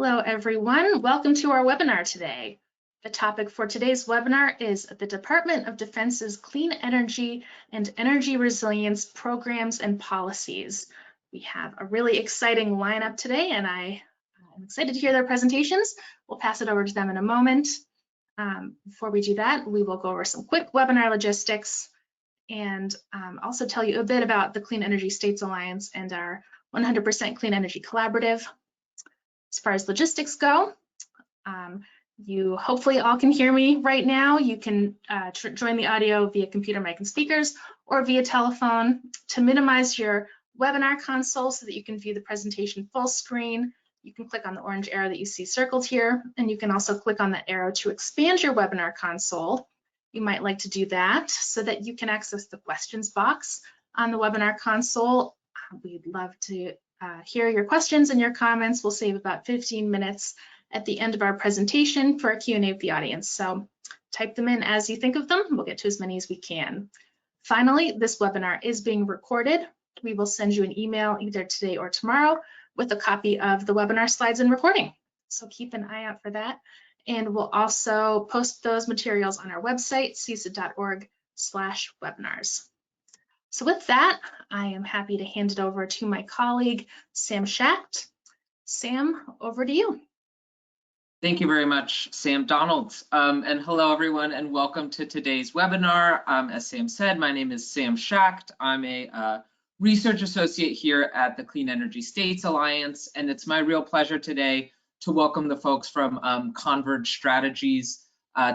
Hello, everyone. Welcome to our webinar today. The topic for today's webinar is the Department of Defense's Clean Energy and Energy Resilience Programs and Policies. We have a really exciting lineup today, and I am excited to hear their presentations. We'll pass it over to them in a moment. Before we do that, we will go over some quick webinar logistics and also tell you a bit about the Clean Energy States Alliance and our 100% Clean Energy Collaborative. As far as logistics go, you hopefully all can hear me right now. You can join the audio via computer, mic, and speakers, or via telephone. To minimize your webinar console so that you can view the presentation full screen, you can click on the orange arrow that you see circled here, and you can also click on the arrow to expand your webinar console. You might like to do that so that you can access the questions box on the webinar console. We'd love to hear your questions and your comments. We'll save about 15 minutes at the end of our presentation for a Q&A with the audience. So type them in as you think of them. We'll get to as many as we can. Finally, this webinar is being recorded. We will send you an email either today or tomorrow with a copy of the webinar slides and recording. So keep an eye out for that. And we'll also post those materials on our website, cisa.org/webinars. So with that, I am happy to hand it over to my colleague, Sam Schacht. Sam, over to you. Thank you very much, Sam Donald. And hello, everyone, and welcome to today's webinar. As Sam said, my name is Sam Schacht. I'm a research associate here at the Clean Energy States Alliance, and it's my real pleasure today to welcome the folks from Converge Strategies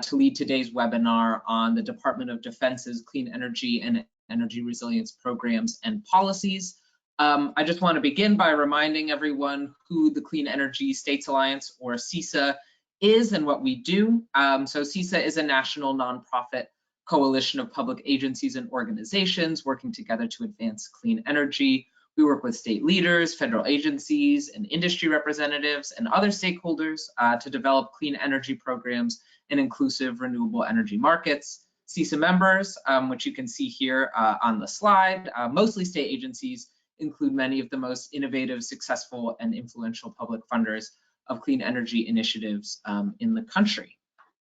to lead today's webinar on the Department of Defense's Clean Energy and Energy Resilience Programs and Policies. I just want to begin by reminding everyone who the Clean Energy States Alliance, or CISA, is and what we do. So CISA is a national nonprofit coalition of public agencies and organizations working together to advance clean energy. We work with state leaders, federal agencies, and industry representatives and other stakeholders to develop clean energy programs and inclusive renewable energy markets. CISA members, which you can see here on the slide, mostly state agencies, include many of the most innovative, successful, and influential public funders of clean energy initiatives in the country.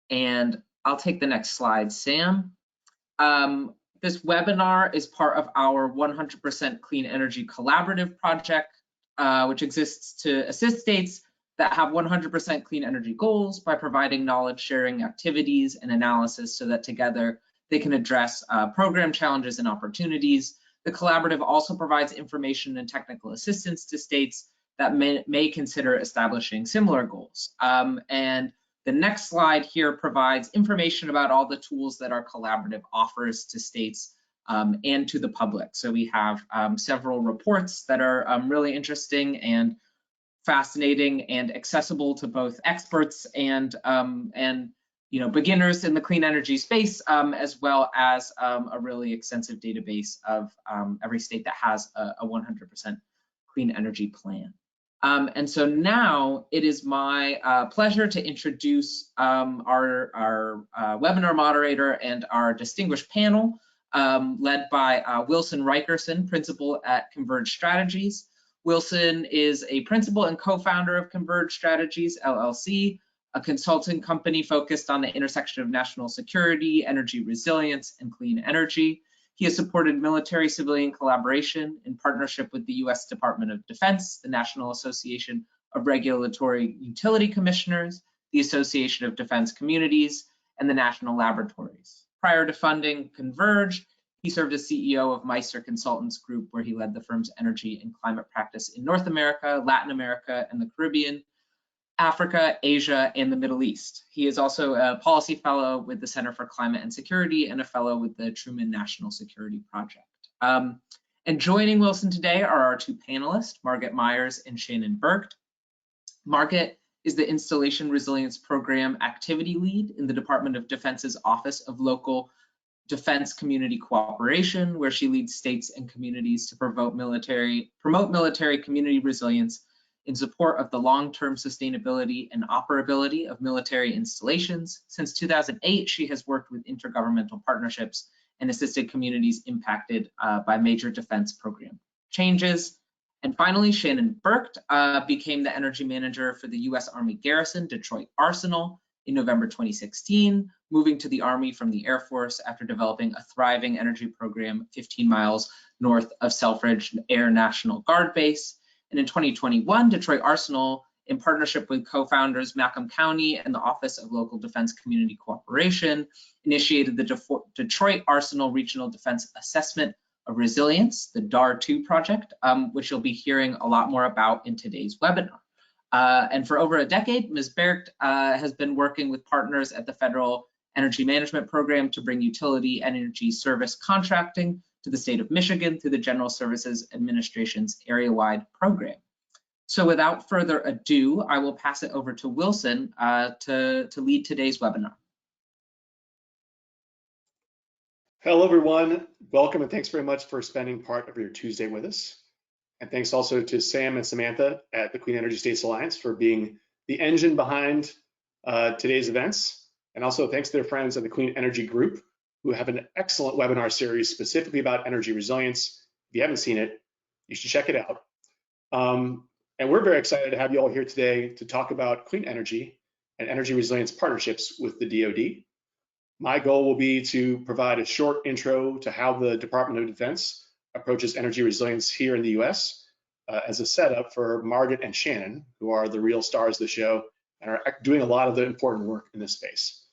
And I'll take the next slide, Sam. This webinar is part of our 100% Clean Energy Collaborative project, which exists to assist states that have 100% clean energy goals by providing knowledge sharing activities and analysis so that together they can address program challenges and opportunities. The collaborative also provides information and technical assistance to states that may consider establishing similar goals. And the next slide here provides information about all the tools that our collaborative offers to states and to the public. So we have several reports that are really interesting and fascinating and accessible to both experts and beginners in the clean energy space, as well as a really extensive database of every state that has a 100% clean energy plan. And so now it is my pleasure to introduce our webinar moderator and our distinguished panel, led by Wilson Rikerson, principal at Converge Strategies. Wilson is a principal and co-founder of Converge Strategies, LLC, a consulting company focused on the intersection of national security, energy resilience, and clean energy. He has supported military-civilian collaboration in partnership with the U.S. Department of Defense, the National Association of Regulatory Utility Commissioners, the Association of Defense Communities, and the National Laboratories. Prior to funding Converge, he served as CEO of Meister Consultants Group, where he led the firm's energy and climate practice in North America, Latin America, and the Caribbean, Africa, Asia, and the Middle East. He is also a policy fellow with the Center for Climate and Security and a fellow with the Truman National Security Project. And joining Wilson today are our two panelists, Margaret Myers and Shannon Burke. Margaret is the Installation Resilience Program Activity Lead in the Department of Defense's Office of Local Defense Community Cooperation, where she leads states and communities to promote military community resilience in support of the long-term sustainability and operability of military installations. Since 2008, she has worked with intergovernmental partnerships and assisted communities impacted by major defense program changes. And finally, Shannon Burkt became the energy manager for the US Army Garrison Detroit Arsenal in November 2016, moving to the Army from the Air Force after developing a thriving energy program 15 miles north of Selfridge Air National Guard Base. And in 2021, Detroit Arsenal, in partnership with co-founders Macomb County and the Office of Local Defense Community Cooperation, initiated the Detroit Arsenal Regional Defense Assessment of Resilience, the DAR2 project, which you'll be hearing a lot more about in today's webinar. And for over a decade, Ms. Burkt has been working with partners at the Federal Energy Management Program to bring utility energy service contracting to the state of Michigan through the General Services Administration's area-wide program. So without further ado, I will pass it over to Wilson to lead today's webinar. Hello, everyone. Welcome, and thanks very much for spending part of your Tuesday with us. And thanks also to Sam and Samantha at the Clean Energy States Alliance for being the engine behind today's events. And also thanks to their friends at the Clean Energy Group, who have an excellent webinar series specifically about energy resilience. If you haven't seen it, you should check it out. And we're very excited to have you all here today to talk about clean energy and energy resilience partnerships with the DoD. My goal will be to provide a short intro to how the Department of Defense approaches energy resilience here in the US as a setup for Margaret and Shannon, who are the real stars of the show and are doing a lot of the important work in this space.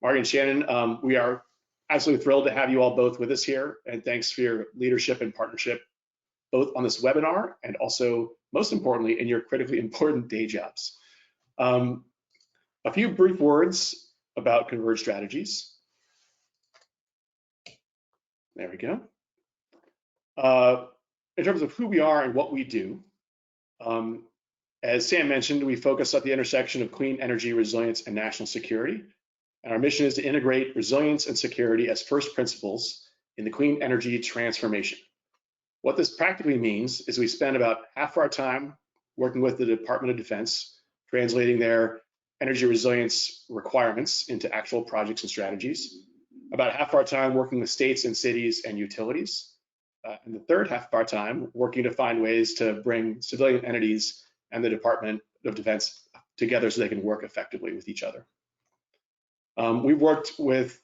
Margaret and Shannon, we are absolutely thrilled to have you all both with us here, and thanks for your leadership and partnership, both on this webinar and also, most importantly, in your critically important day jobs. A few brief words about Converge strategies. There we go. In terms of who we are and what we do, as Sam mentioned, we focus at the intersection of clean energy, resilience, and national security. And our mission is to integrate resilience and security as first principles in the clean energy transformation. What this practically means is we spend about half our time working with the Department of Defense, translating their energy resilience requirements into actual projects and strategies, about half our time working with states and cities and utilities, and the third half of our time working to find ways to bring civilian entities and the Department of Defense together so they can work effectively with each other. We've worked with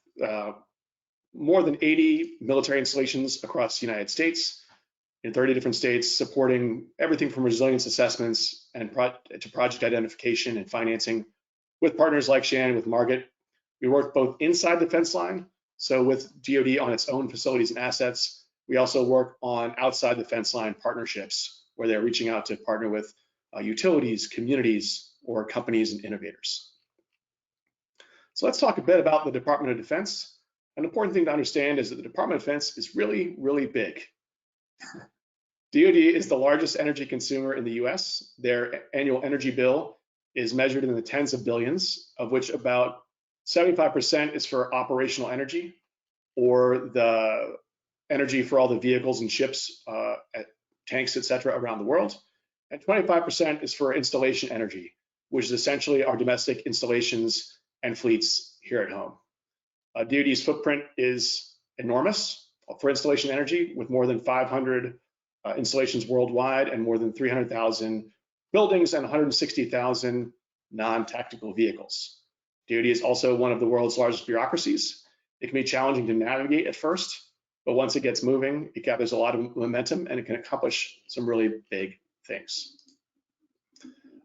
more than 80 military installations across the United States in 30 different states, supporting everything from resilience assessments and to project identification and financing with partners like Shannon, with Margaret. We work both inside the fence line, so with DoD on its own facilities and assets. We also work on outside the fence line partnerships where they're reaching out to partner with utilities, communities, or companies and innovators. So let's talk a bit about the Department of Defense. An important thing to understand is that the Department of Defense is really, really big. DoD is the largest energy consumer in the US. Their annual energy bill is measured in the tens of billions, of which about 75% is for operational energy, or the energy for all the vehicles and ships, tanks, etc., around the world. And 25% is for installation energy, which is essentially our domestic installations and fleets here at home. DoD's footprint is enormous for installation energy, with more than 500 installations worldwide and more than 300,000 buildings and 160,000 non-tactical vehicles. DoD is also one of the world's largest bureaucracies. It can be challenging to navigate at first, but once it gets moving, it gathers a lot of momentum and it can accomplish some really big things.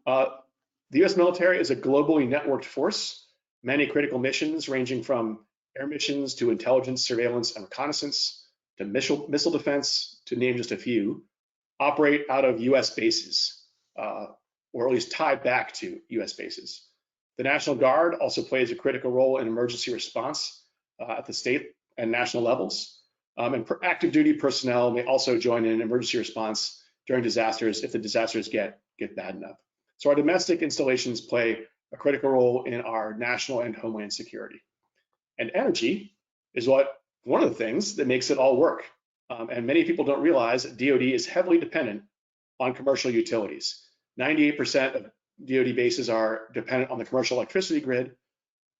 The US military is a globally networked force. Many critical missions, ranging from air missions to intelligence, surveillance, and reconnaissance, to missile defense, to name just a few, operate out of US bases, or at least tied back to US bases. The National Guard also plays a critical role in emergency response at the state and national levels. And active duty personnel may also join in emergency response during disasters if the disasters get bad enough. So our domestic installations play a critical role in our national and homeland security. And energy is one of the things that makes it all work. And many people don't realize that DoD is heavily dependent on commercial utilities. 98% of DoD bases are dependent on the commercial electricity grid,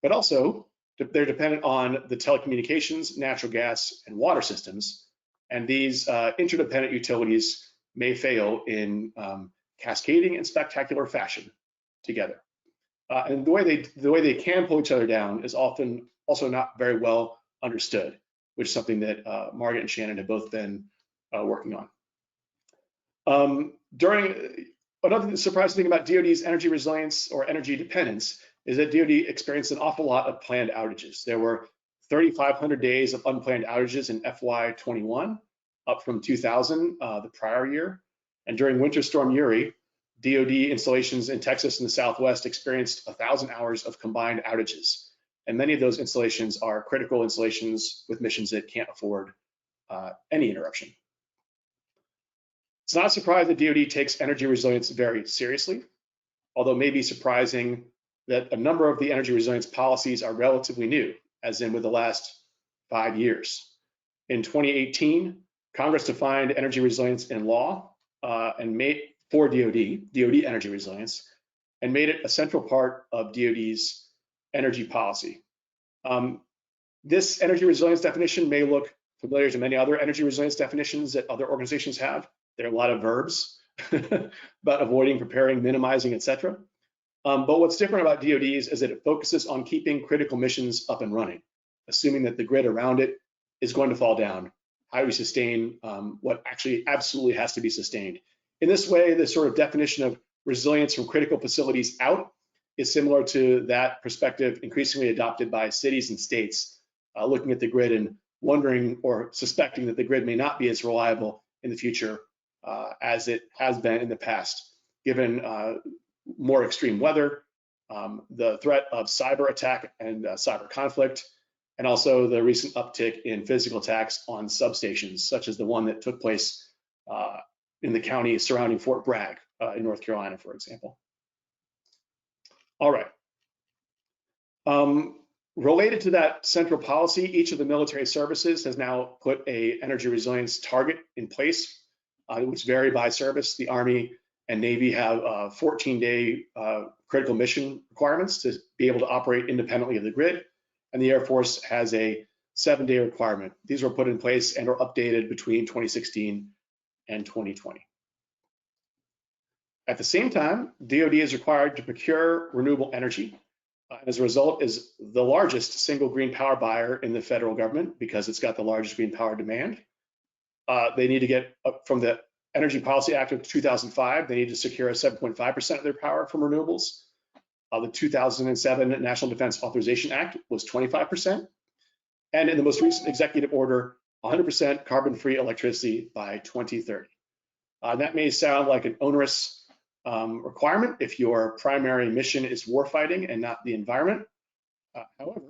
but also they're dependent on the telecommunications, natural gas, and water systems. And these interdependent utilities may fail in cascading and spectacular fashion together. And the way they can pull each other down is often also not very well understood, which is something that Margaret and Shannon have both been working on. Another surprising thing about DoD's energy resilience or energy dependence is that DoD experienced an awful lot of planned outages. There were 3,500 days of unplanned outages in FY21, up from 2,000 the prior year. And during Winter Storm Uri, DoD installations in Texas and the Southwest experienced 1,000 hours of combined outages. And many of those installations are critical installations with missions that can't afford any interruption. It's not surprising that DoD takes energy resilience very seriously, although it may be surprising that a number of the energy resilience policies are relatively new, as in with the last 5 years. In 2018, Congress defined energy resilience in law and made for DoD energy resilience, and made it a central part of DoD's energy policy. This energy resilience definition may look familiar to many other energy resilience definitions that other organizations have. There are a lot of verbs about avoiding, preparing, minimizing, etc. But what's different about DoD's is that it focuses on keeping critical missions up and running, assuming that the grid around it is going to fall down. How do we sustain what actually absolutely has to be sustained? In this way, the sort of definition of resilience from critical facilities out is similar to that perspective increasingly adopted by cities and states looking at the grid and wondering or suspecting that the grid may not be as reliable in the future as it has been in the past, given more extreme weather, the threat of cyber attack and cyber conflict, and also the recent uptick in physical attacks on substations, such as the one that took place in the county surrounding Fort Bragg in North Carolina, for example. All right. Related to that central policy, each of the military services has now put an energy resilience target in place, which vary by service. The Army and Navy have 14-day critical mission requirements to be able to operate independently of the grid, and the Air Force has a 7-day requirement. These were put in place and are updated between 2016 and 2020. At the same time, DoD is required to procure renewable energy. As a result, is the largest single green power buyer in the federal government because it's got the largest green power demand. They need to get from the Energy Policy Act of 2005, they need to secure 7.5% of their power from renewables. The 2007 National Defense Authorization Act was 25%. And in the most recent executive order, 100% carbon-free electricity by 2030. That may sound like an onerous requirement if your primary mission is warfighting and not the environment. However,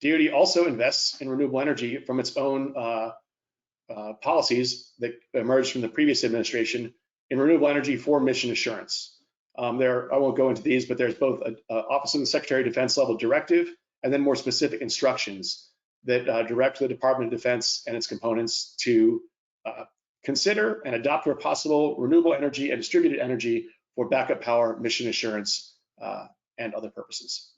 DoD also invests in renewable energy from its own policies that emerged from the previous administration in renewable energy for mission assurance. I won't go into these, but there's both an Office of the Secretary of Defense level directive and then more specific instructions that direct the Department of Defense and its components to consider and adopt where possible renewable energy and distributed energy for backup power, mission assurance, and other purposes.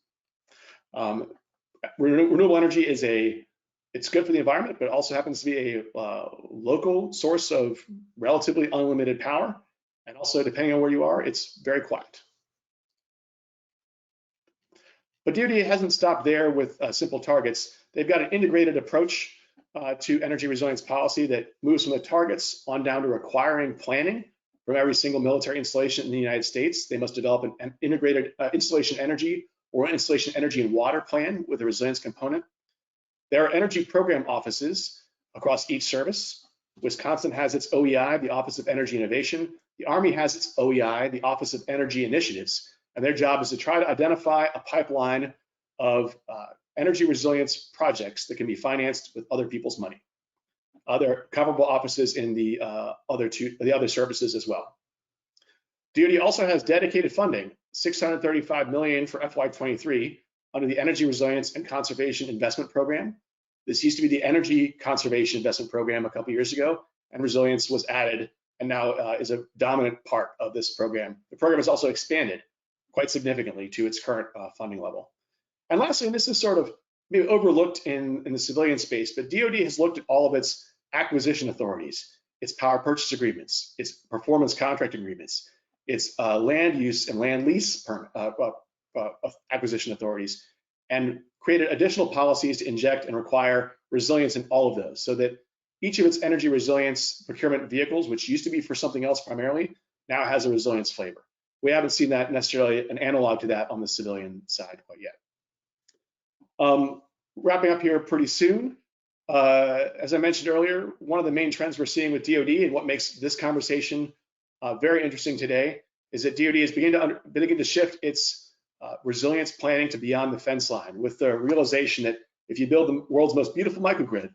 Renewable energy it's good for the environment, but it also happens to be a local source of relatively unlimited power. And also, depending on where you are, it's very quiet. But DoD hasn't stopped there with simple targets. They've got an integrated approach to energy resilience policy that moves from the targets on down to requiring planning from every single military installation in the United States. They must develop an integrated installation energy or installation energy and water plan with a resilience component. There are energy program offices across each service. Wisconsin has its OEI, the Office of Energy Innovation. The Army has its OEI, the Office of Energy Initiatives, and their job is to try to identify a pipeline of energy resilience projects that can be financed with other people's money. There are comparable offices in the other services as well. DoD also has dedicated funding, $635 million for FY23 under the Energy Resilience and Conservation Investment Program. This used to be the Energy Conservation Investment Program a couple years ago, and resilience was added and now is a dominant part of this program. The program has also expanded quite significantly to its current funding level. And lastly, and this is sort of maybe overlooked in the civilian space, but DoD has looked at all of its acquisition authorities it's power purchase agreements, it's performance contract agreements, it's land use and land lease acquisition authorities, and created additional policies to inject and require resilience in all of those, so that each of its energy resilience procurement vehicles, which used to be for something else primarily, now has a resilience flavor. We haven't seen that necessarily an analog to that on the civilian side quite yet. Wrapping up here pretty soon. As I mentioned earlier, one of the main trends we're seeing with DoD and what makes this conversation very interesting today is that DoD is beginning to shift its resilience planning to beyond the fence line, with the realization that if you build the world's most beautiful microgrid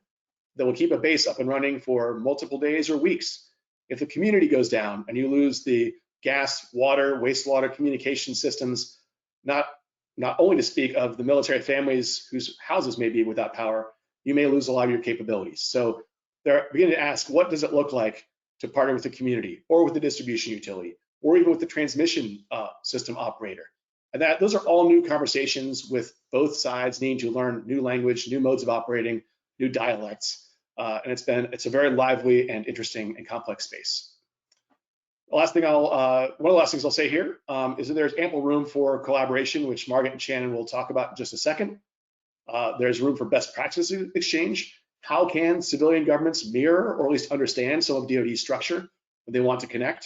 that will keep a base up and running for multiple days or weeks, if the community goes down and you lose the gas, water, wastewater communication systems, not only to speak of the military families whose houses may be without power, you may lose a lot of your capabilities. So they're beginning to ask, what does it look like to partner with the community or with the distribution utility or even with the transmission system operator? And those are all new conversations with both sides needing to learn new language, new modes of operating, new dialects. And it's a very lively and interesting and complex space. One of the last things I'll say here is that there's ample room for collaboration, which Margaret and Shannon will talk about in just a second. There's room for best practices exchange. How can civilian governments mirror or at least understand some of DoD's structure when they want to connect?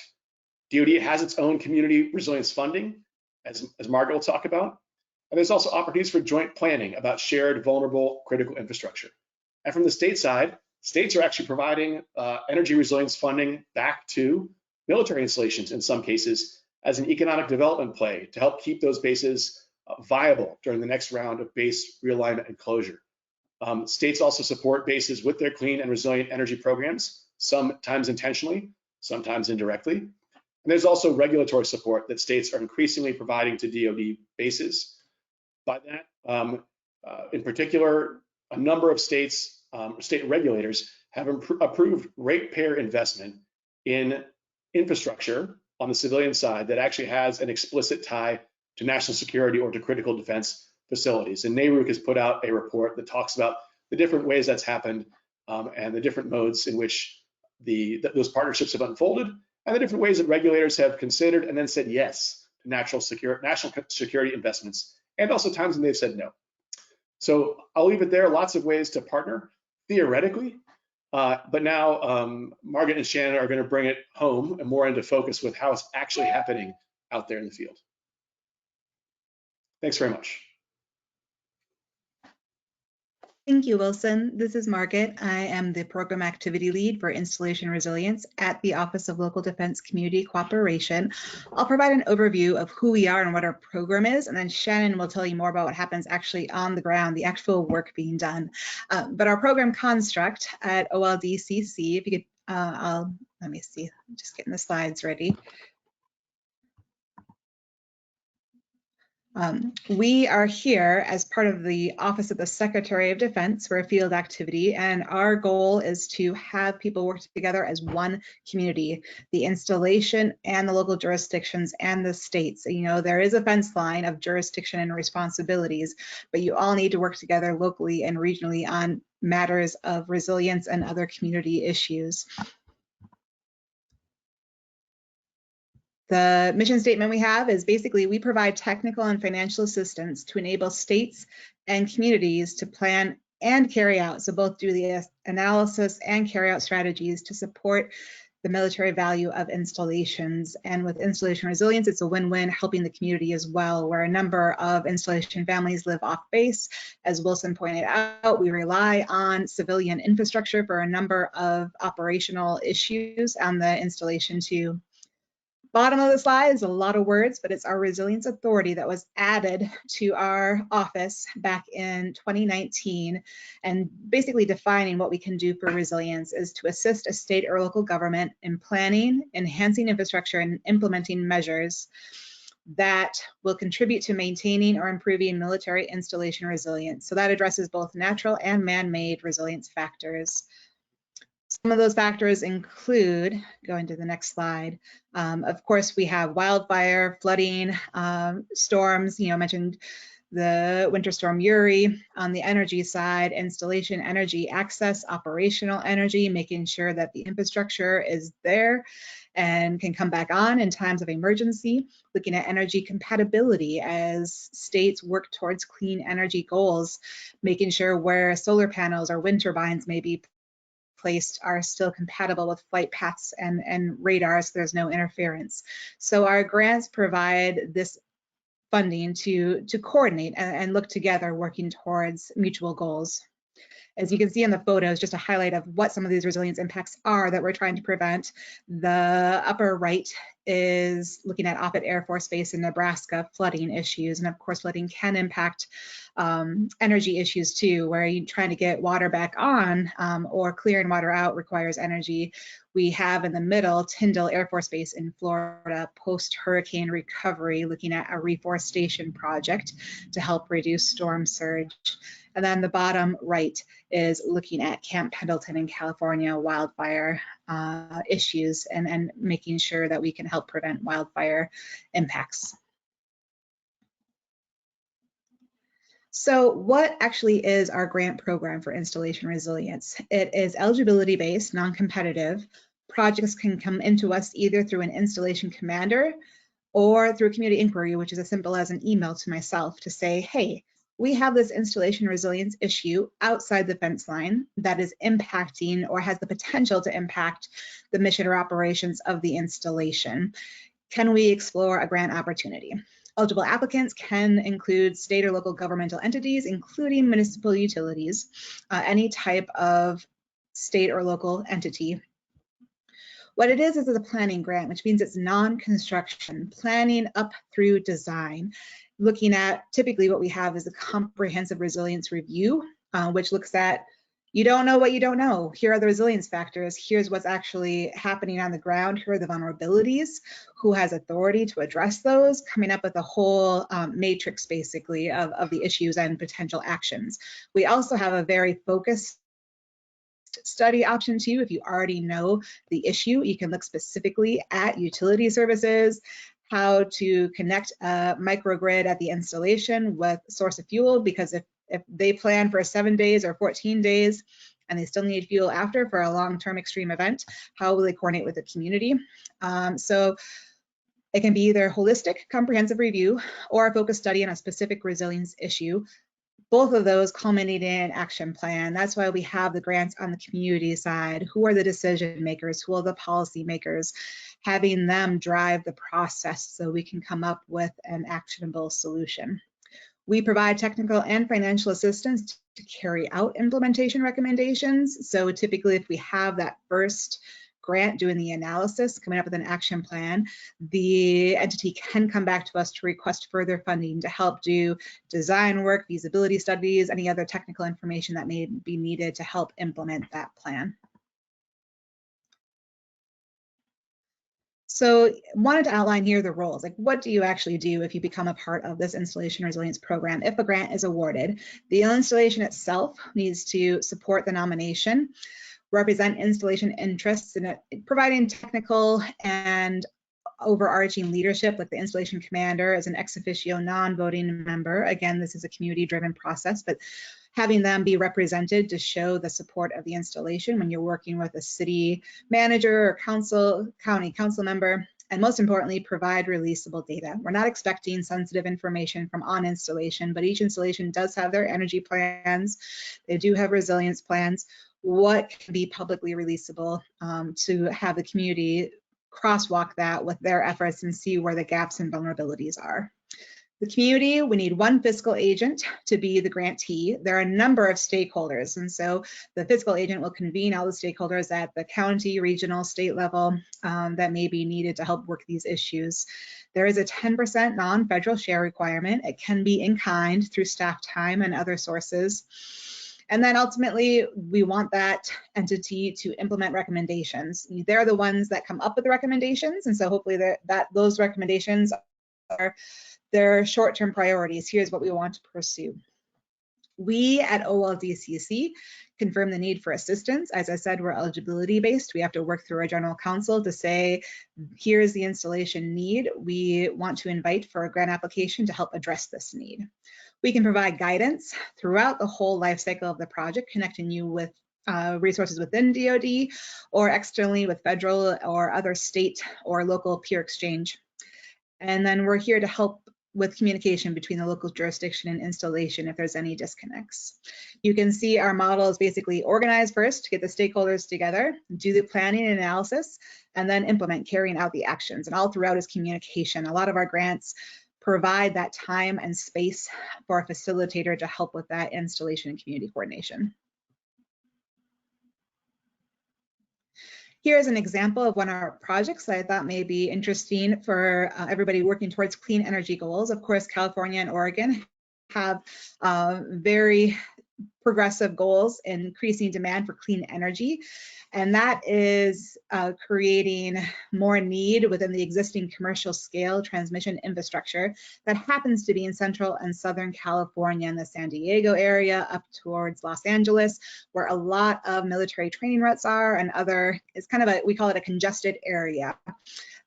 DoD has its own community resilience funding, as Margaret will talk about. And there's also opportunities for joint planning about shared, vulnerable, critical infrastructure. And from the state side, states are actually providing energy resilience funding back to military installations in some cases as an economic development play to help keep those bases viable during the next round of base realignment and closure. States also support bases with their clean and resilient energy programs, sometimes intentionally, sometimes indirectly. And there's also regulatory support that states are increasingly providing to DoD bases. By that, in particular, a number of states, state regulators have approved ratepayer investment in infrastructure on the civilian side that actually has an explicit tie to national security or to critical defense facilities. And NARUC has put out a report that talks about the different ways that's happened and the different modes in which those partnerships have unfolded, and the different ways that regulators have considered and then said yes to national security investments, and also times when they've said no. So I'll leave it there. Lots of ways to partner theoretically, but now Margaret and Shannon are going to bring it home and more into focus with how it's actually happening out there in the field. Thanks very much. Thank you, Wilson. This is Margaret. I am the Program Activity Lead for Installation Resilience at the Office of Local Defense Community Cooperation. I'll provide an overview of who we are and what our program is, and then Shannon will tell you more about what happens actually on the ground, the actual work being done. But our program construct at OLDCC, if you could, let me see, I'm just getting the slides ready. We are here as part of the Office of the Secretary of Defense for a field activity, and our goal is to have people work together as one community, the installation and the local jurisdictions and the states. You know, there is a fence line of jurisdiction and responsibilities, but you all need to work together locally and regionally on matters of resilience and other community issues. The mission statement we have is basically we provide technical and financial assistance to enable states and communities to plan and carry out, so both do the analysis and carry out strategies to support the military value of installations. And with installation resilience, it's a win-win, helping the community as well, where a number of installation families live off base. As Wilson pointed out, we rely on civilian infrastructure for a number of operational issues on the installation too. Bottom of the slide is a lot of words, but it's our Resilience Authority that was added to our office back in 2019. And basically defining what we can do for resilience is to assist a state or local government in planning, enhancing infrastructure, and implementing measures that will contribute to maintaining or improving military installation resilience. So that addresses both natural and man-made resilience factors. Some of those factors include, going to the next slide, of course, we have wildfire, flooding, storms, you know, mentioned the Winter Storm Uri. On the energy side, installation energy access, operational energy, making sure that the infrastructure is there and can come back on in times of emergency. Looking at energy compatibility as states work towards clean energy goals, making sure where solar panels or wind turbines may be placed are still compatible with flight paths and radars, so there's no interference. So our grants provide this funding to coordinate and look together, working towards mutual goals. As you can see in the photos, just a highlight of what some of these resilience impacts are that we're trying to prevent. The upper right is looking at Offutt Air Force Base in Nebraska, flooding issues. And of course, flooding can impact energy issues too, where you're trying to get water back on or clearing water out requires energy. We have in the middle Tyndall Air Force Base in Florida, post-hurricane recovery, looking at a reforestation project to help reduce storm surge. And then the bottom right is looking at Camp Pendleton in California, wildfire issues and making sure that we can help prevent wildfire impacts. So what actually is our grant program for installation resilience? It is eligibility-based, non-competitive. Projects can come into us either through an installation commander or through a community inquiry, which is as simple as an email to myself to say, hey, we have this installation resilience issue outside the fence line that is impacting or has the potential to impact the mission or operations of the installation. Can we explore a grant opportunity? Eligible applicants can include state or local governmental entities, including municipal utilities, any type of state or local entity. What it is a planning grant, which means it's non-construction, planning up through design. Looking at typically what we have is a comprehensive resilience review, which looks at, you don't know what you don't know. Here are the resilience factors. Here's what's actually happening on the ground. Here are the vulnerabilities. Who has authority to address those? Coming up with a whole matrix, basically, of the issues and potential actions. We also have a very focused study option too. If you already know the issue, you can look specifically at utility services, how to connect a microgrid at the installation with source of fuel, because if they plan for 7 days or 14 days and they still need fuel after for a long-term extreme event, how will they coordinate with the community? So it can be either holistic, comprehensive review or a focused study on a specific resilience issue. Both of those culminate in an action plan. That's why we have the grants on the community side. Who are the decision makers? Who are the policy makers? Having them drive the process so we can come up with an actionable solution. We provide technical and financial assistance to carry out implementation recommendations. So typically if we have that first grant doing the analysis, coming up with an action plan, the entity can come back to us to request further funding to help do design work, feasibility studies, any other technical information that may be needed to help implement that plan. So wanted to outline here the roles, like what do you actually do if you become a part of this installation resilience program? If a grant is awarded, the installation itself needs to support the nomination, represent installation interests in providing technical and overarching leadership, like the installation commander as an ex officio non-voting member. Again, this is a community-driven process, but having them be represented to show the support of the installation when you're working with a city manager or county council member. And most importantly, provide releasable data. We're not expecting sensitive information from on installation, but each installation does have their energy plans. They do have resilience plans. What can be publicly releasable to have the community crosswalk that with their efforts and see where the gaps and vulnerabilities are. The community, we need one fiscal agent to be the grantee. There are a number of stakeholders, and so the fiscal agent will convene all the stakeholders at the county, regional, state level that may be needed to help work these issues. There is a 10% non-federal share requirement. It can be in kind through staff time and other sources. And then ultimately, we want that entity to implement recommendations. They're the ones that come up with the recommendations, and so hopefully those recommendations are their short-term priorities. Here's what we want to pursue. We at OLDCC confirm the need for assistance. As I said, we're eligibility based. We have to work through our general counsel to say, here's the installation need. We want to invite for a grant application to help address this need. We can provide guidance throughout the whole life cycle of the project, connecting you with resources within DoD or externally with federal or other state or local peer exchange. And then we're here to help with communication between the local jurisdiction and installation if there's any disconnects. You can see our model is basically organize first to get the stakeholders together, do the planning and analysis, and then implement, carrying out the actions. And all throughout is communication. A lot of our grants provide that time and space for a facilitator to help with that installation and community coordination. Here's an example of one of our projects that I thought may be interesting for everybody working towards clean energy goals. Of course, California and Oregon have very progressive goals in increasing demand for clean energy. And that is creating more need within the existing commercial scale transmission infrastructure that happens to be in Central and Southern California in the San Diego area up towards Los Angeles, where a lot of military training routes are, and it's kind of we call it a congested area.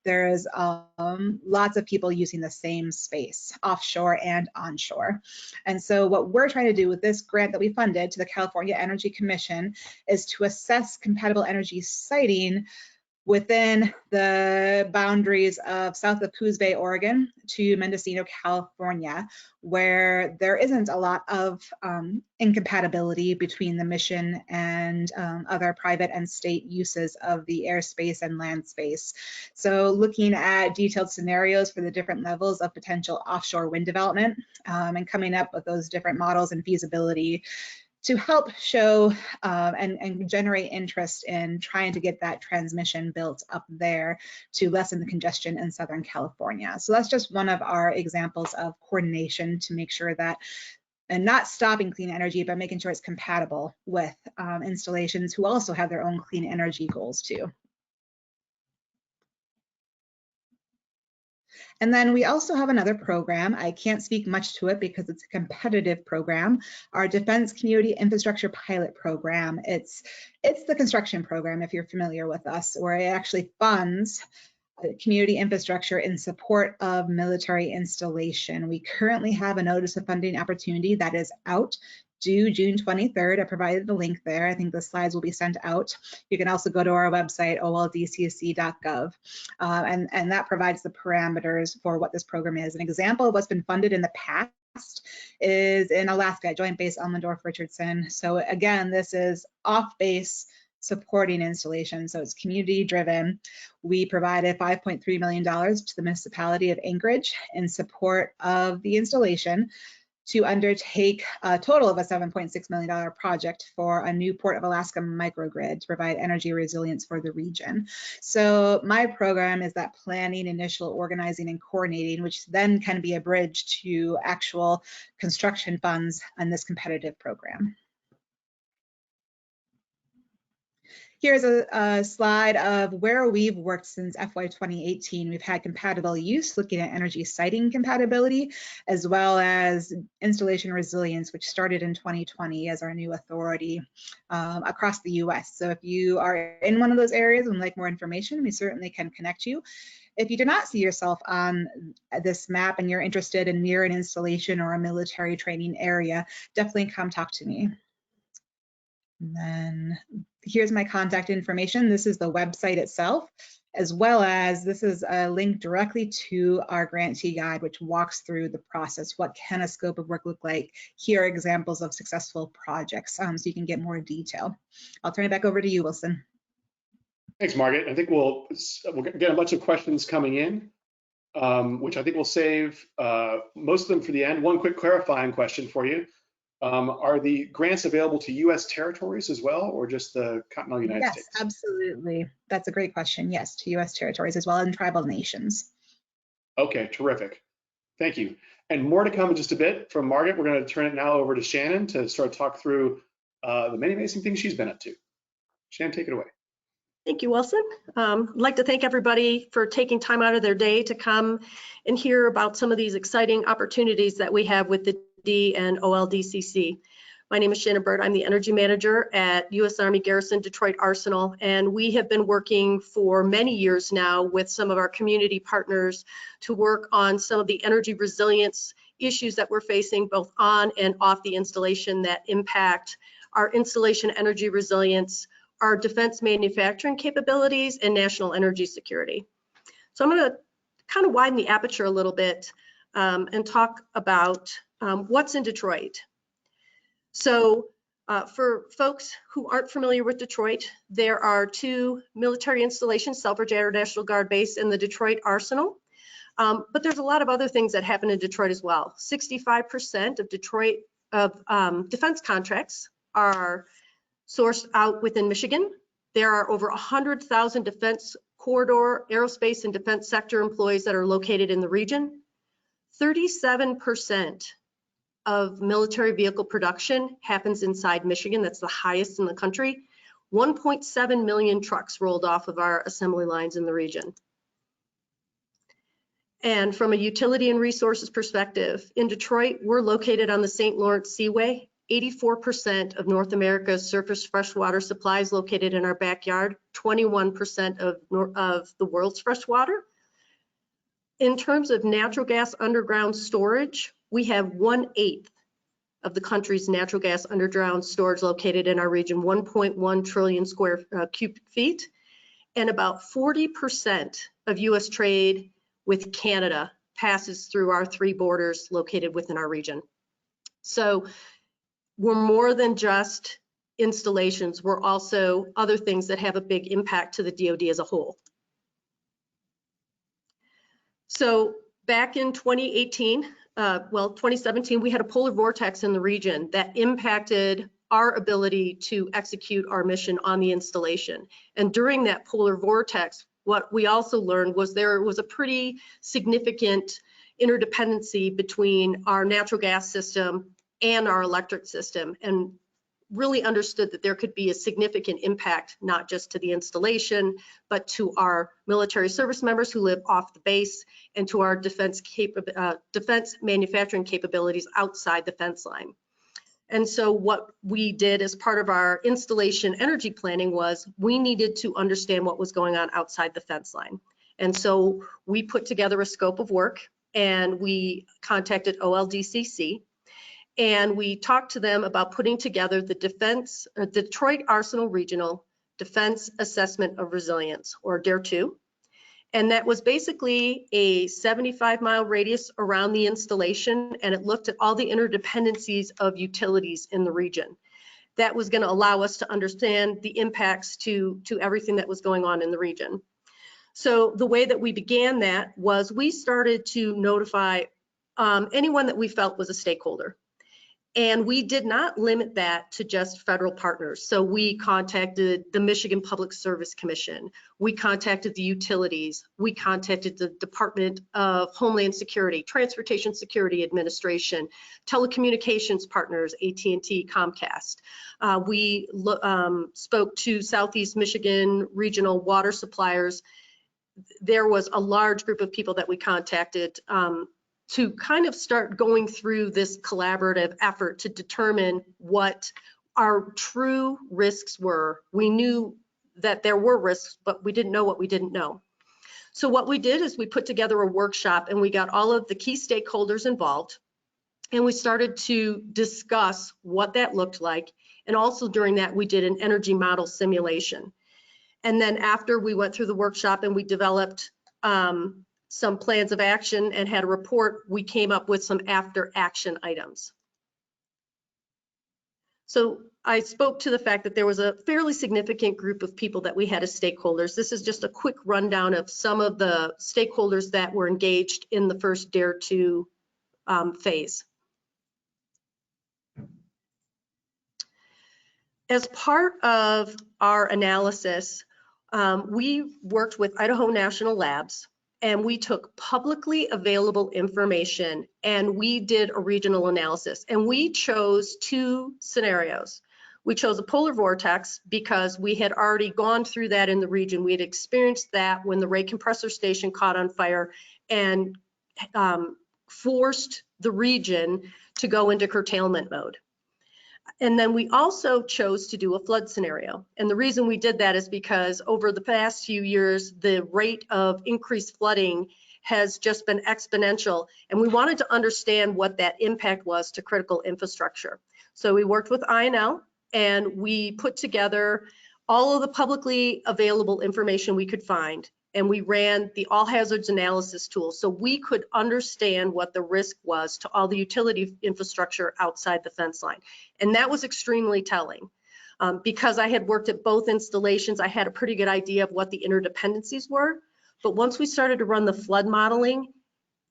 There's lots of people using the same space, offshore and onshore. And so what we're trying to do with this grant that we funded to the California Energy Commission is to assess compatible energy siting within the boundaries of south of Coos Bay, Oregon to Mendocino, California, where there isn't a lot of incompatibility between the mission and other private and state uses of the airspace and land space. So looking at detailed scenarios for the different levels of potential offshore wind development and coming up with those different models and feasibility to help show and generate interest in trying to get that transmission built up there to lessen the congestion in Southern California. So that's just one of our examples of coordination to make sure that, and not stopping clean energy, but making sure it's compatible with installations who also have their own clean energy goals too. And then we also have another program. I can't speak much to it because it's a competitive program, our Defense Community Infrastructure Pilot Program. It's the construction program, if you're familiar with us, where it actually funds community infrastructure in support of military installation. We currently have a notice of funding opportunity that is out due June 23rd. I provided the link there. I think the slides will be sent out. You can also go to our website, oldcc.gov, and that provides the parameters for what this program is. An example of what's been funded in the past is in Alaska, Joint Base Elmendorf-Richardson. So again, this is off-base supporting installation, so it's community driven. We provided $5.3 million to the municipality of Anchorage in support of the installation to undertake a total of a $7.6 million project for a new Port of Alaska microgrid to provide energy resilience for the region. So my program is that planning, initial organizing, and coordinating, which then can be a bridge to actual construction funds on this competitive program. Here's a slide of where we've worked since FY 2018. We've had compatible use, looking at energy siting compatibility, as well as installation resilience, which started in 2020 as our new authority across the US. So if you are in one of those areas and would like more information, we certainly can connect you. If you do not see yourself on this map and you're interested in near an installation or a military training area, definitely come talk to me. And then here's my contact information. This is the website itself, as well as this is a link directly to our grantee guide, which walks through the process. What can a scope of work look like? Here are examples of successful projects, so you can get more detail. I'll turn it back over to you, Wilson. Thanks, Margaret. I think we'll get a bunch of questions coming in, which I think we'll save most of them for the end. One quick clarifying question for you. Are the grants available to U.S. territories as well, or just the continental United States? Yes, absolutely. That's a great question. Yes, to U.S. territories as well, and tribal nations. Okay, terrific. Thank you. And more to come in just a bit from Margaret. We're going to turn it now over to Shannon to start to talk through the many amazing things she's been up to. Shannon, take it away. Thank you, Wilson. I'd like to thank everybody for taking time out of their day to come and hear about some of these exciting opportunities that we have with the D and OLDCC. My name is Shannon Bird. I'm the energy manager at U.S. Army Garrison Detroit Arsenal, and we have been working for many years now with some of our community partners to work on some of the energy resilience issues that we're facing both on and off the installation that impact our installation energy resilience, our defense manufacturing capabilities, and national energy security. So I'm going to kind of widen the aperture a little bit and talk about what's in Detroit. So for folks who aren't familiar with Detroit, there are two military installations, Selfridge Air National Guard Base and the Detroit Arsenal. But there's a lot of other things that happen in Detroit as well. 65% of Detroit defense contracts are sourced out within Michigan. There are over 100,000 defense corridor, aerospace, and defense sector employees that are located in the region. 37% of military vehicle production happens inside Michigan. That's the highest in the country. 1.7 million trucks rolled off of our assembly lines in the region. And from a utility and resources perspective, in Detroit, we're located on the St. Lawrence Seaway. 84% of North America's surface freshwater supply is located in our backyard, 21% of the world's freshwater. In terms of natural gas underground storage, we have 1/8 of the country's natural gas underground storage located in our region, 1.1 trillion cubic feet, and about 40% of US trade with Canada passes through our 3 borders located within our region. So we're more than just installations, we're also other things that have a big impact to the DoD as a whole. So back in 2017, we had a polar vortex in the region that impacted our ability to execute our mission on the installation. And during that polar vortex, what we also learned was there was a pretty significant interdependency between our natural gas system and our electric system, and really understood that there could be a significant impact, not just to the installation, but to our military service members who live off the base and to our defense manufacturing capabilities outside the fence line. And so what we did as part of our installation energy planning was we needed to understand what was going on outside the fence line. And so we put together a scope of work and we contacted OLDCC. And we talked to them about putting together the Detroit Arsenal Regional Defense Assessment of Resilience, or DARE-2. And that was basically a 75-mile radius around the installation, and it looked at all the interdependencies of utilities in the region. That was going to allow us to understand the impacts to everything that was going on in the region. So the way that we began that was we started to notify anyone that we felt was a stakeholder. And we did not limit that to just federal partners. So we contacted the Michigan Public Service Commission. We contacted the utilities. We contacted the Department of Homeland Security, Transportation Security Administration, telecommunications partners, AT&T, Comcast. We spoke to Southeast Michigan regional water suppliers. There was a large group of people that we contacted to kind of start going through this collaborative effort to determine what our true risks were. We knew that there were risks, but we didn't know what we didn't know. So what we did is we put together a workshop and we got all of the key stakeholders involved, and we started to discuss what that looked like. And also during that, we did an energy model simulation. And then after we went through the workshop and we developed some plans of action and had a report, we came up with some after action items. So I spoke to the fact that there was a fairly significant group of people that we had as stakeholders. This is just a quick rundown of some of the stakeholders that were engaged in the first DARE-2 phase. As part of our analysis, we worked with Idaho National Labs, and we took publicly available information and we did a regional analysis, and we chose 2 scenarios. We chose a polar vortex because we had already gone through that in the region. We had experienced that when the rate compressor station caught on fire and forced the region to go into curtailment mode. And then we also chose to do a flood scenario. And the reason we did that is because over the past few years, the rate of increased flooding has just been exponential. And we wanted to understand what that impact was to critical infrastructure. So we worked with INL and we put together all of the publicly available information we could find. And we ran the all hazards analysis tool so we could understand what the risk was to all the utility infrastructure outside the fence line. And that was extremely telling. Because I had worked at both installations, I had a pretty good idea of what the interdependencies were. But once we started to run the flood modeling,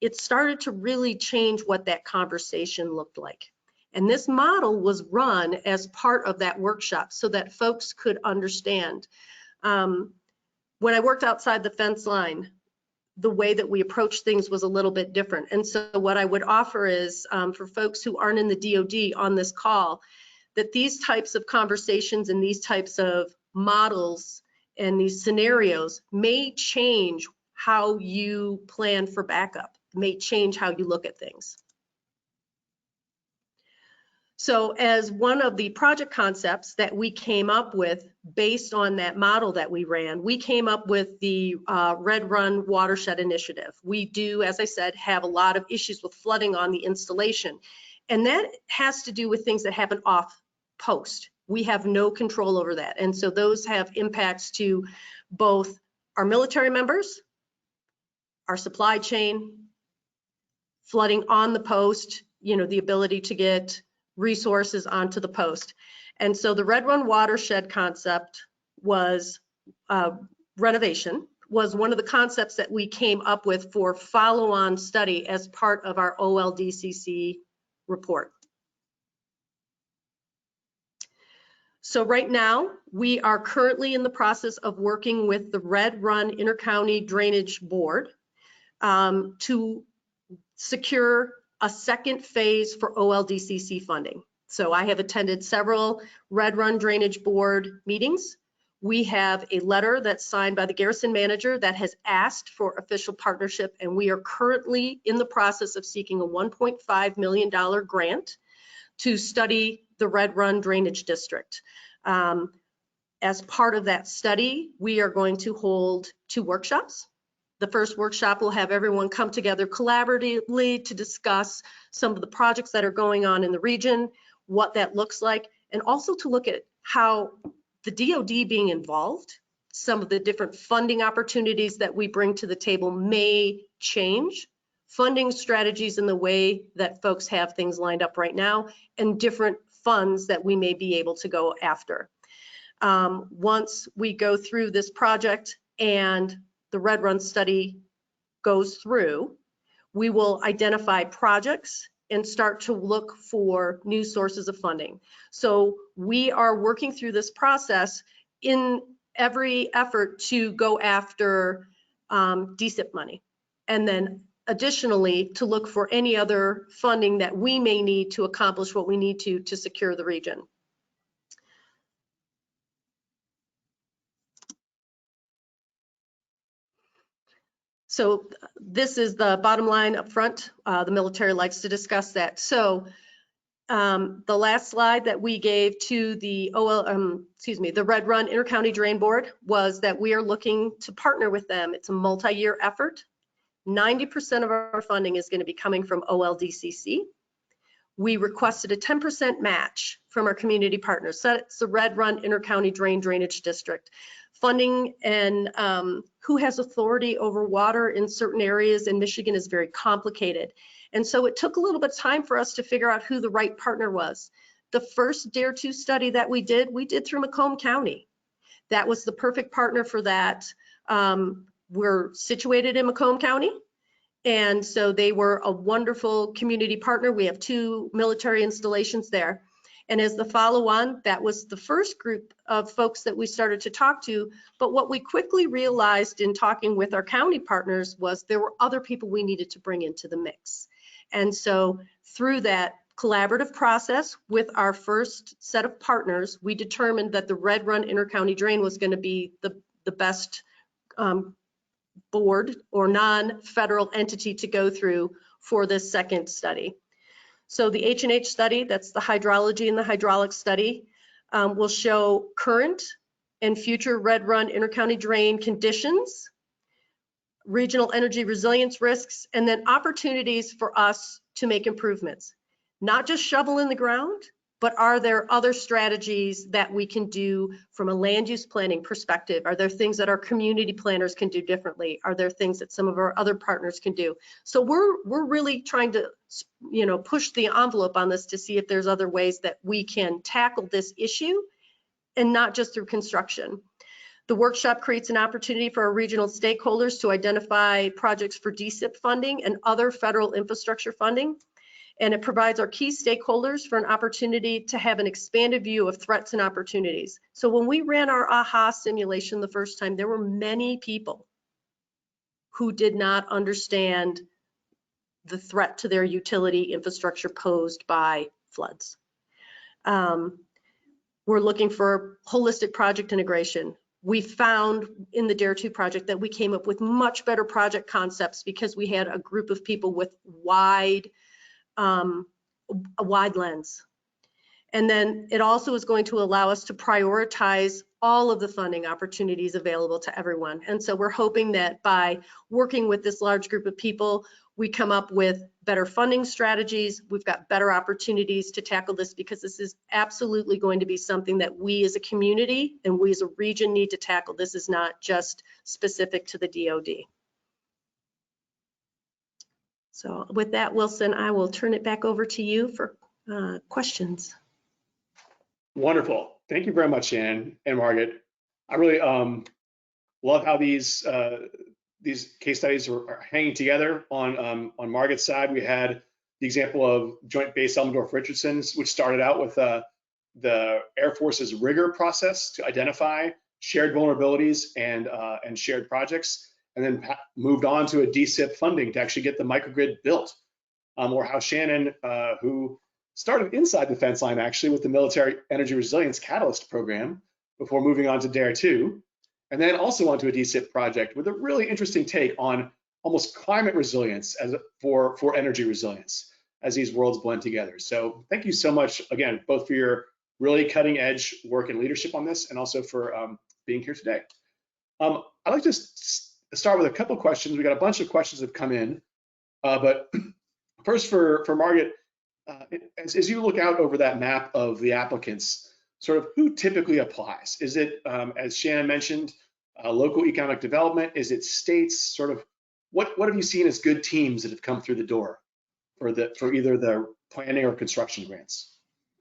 it started to really change what that conversation looked like. And this model was run as part of that workshop so that folks could understand. When I worked outside the fence line, the way that we approached things was a little bit different. And so what I would offer is for folks who aren't in the DoD on this call, that these types of conversations and these types of models and these scenarios may change how you plan for backup, may change how you look at things. So as one of the project concepts that we came up with based on that model that we ran, we came up with the Red Run Watershed Initiative. We do, as I said, have a lot of issues with flooding on the installation. And that has to do with things that happen off post. We have no control over that. And so those have impacts to both our military members, our supply chain, flooding on the post, the ability to get resources onto the post. And so the Red Run Watershed concept was renovation, was one of the concepts that we came up with for follow-on study as part of our OLDCC report. So right now, we are currently in the process of working with the Red Run Intercounty Drainage Board to secure a second phase for OLDCC funding. So I have attended several Red Run Drainage Board meetings. We have a letter that's signed by the garrison manager that has asked for official partnership, and we are currently in the process of seeking a $1.5 million grant to study the Red Run Drainage District. As part of that study, we are going to hold 2 workshops. The first workshop will have everyone come together collaboratively to discuss some of the projects that are going on in the region, what that looks like, and also to look at how the DoD being involved, some of the different funding opportunities that we bring to the table may change funding strategies in the way that folks have things lined up right now, and different funds that we may be able to go after. Once we go through this project and the Red Run study goes through, we will identify projects and start to look for new sources of funding. So we are working through this process in every effort to go after DSIP money, and then additionally to look for any other funding that we may need to accomplish what we need to secure the region. So this is the bottom line up front. The military likes to discuss that. So the last slide that we gave to the the Red Run Intercounty Drain Board was that we are looking to partner with them. It's a multi-year effort. 90% of our funding is going to be coming from OLDCC. We requested a 10% match from our community partners. So that's the Red Run Intercounty Drainage District. Funding and who has authority over water in certain areas in Michigan is very complicated. And so it took a little bit of time for us to figure out who the right partner was. The first DARE 2 study that we did through Macomb County. That was the perfect partner for that. We're situated in Macomb County, and so they were a wonderful community partner. We have 2 military installations there. And as the follow-on, that was the first group of folks that we started to talk to. But what we quickly realized in talking with our county partners was there were other people we needed to bring into the mix. And so through that collaborative process with our first set of partners, we determined that the Red Run Intercounty Drain was going to be the best board or non-federal entity to go through for this second study. So the H&H study, that's the hydrology and the hydraulic study, will show current and future red run intercounty drain conditions, regional energy resilience risks, and then opportunities for us to make improvements. Not just shovel in the ground, but are there other strategies that we can do from a land use planning perspective? Are there things that our community planners can do differently? Are there things that some of our other partners can do? So we're really trying to, push the envelope on this to see if there's other ways that we can tackle this issue, and not just through construction. The workshop creates an opportunity for our regional stakeholders to identify projects for DSIP funding and other federal infrastructure funding. And it provides our key stakeholders for an opportunity to have an expanded view of threats and opportunities. So when we ran our AHA simulation the first time, there were many people who did not understand the threat to their utility infrastructure posed by floods. We're looking for holistic project integration. We found in the DARE 2 project that we came up with much better project concepts because we had a group of people with a wide lens. And then it also is going to allow us to prioritize all of the funding opportunities available to everyone. And so we're hoping that by working with this large group of people, we come up with better funding strategies. We've got better opportunities to tackle this, because this is absolutely going to be something that we as a community and we as a region need to tackle. This is not just specific to the DoD. So with that, Wilson, I will turn it back over to you for questions. Wonderful. Thank you very much, Shannon and Margaret. I really love how these case studies are hanging together. On Margaret's side, we had the example of Joint Base Elmendorf-Richardson, which started out with the Air Force's rigor process to identify shared vulnerabilities and shared projects, and then moved on to a DSIP funding to actually get the microgrid built. Or how Shannon, who started inside the fence line actually with the Military Energy Resilience Catalyst Program before moving on to DARE 2, and then also onto a DSIP project with a really interesting take on almost climate resilience for energy resilience as these worlds blend together. So thank you so much again, both for your really cutting edge work and leadership on this, and also for being here today. I'd like to start with a couple questions. We got a bunch of questions that have come in, but first for Margaret, as you look out over that map of the applicants, sort of who typically applies? Is it, as Shannon mentioned, local economic development? Is it states? Sort of what have you seen as good teams that have come through the door for either the planning or construction grants?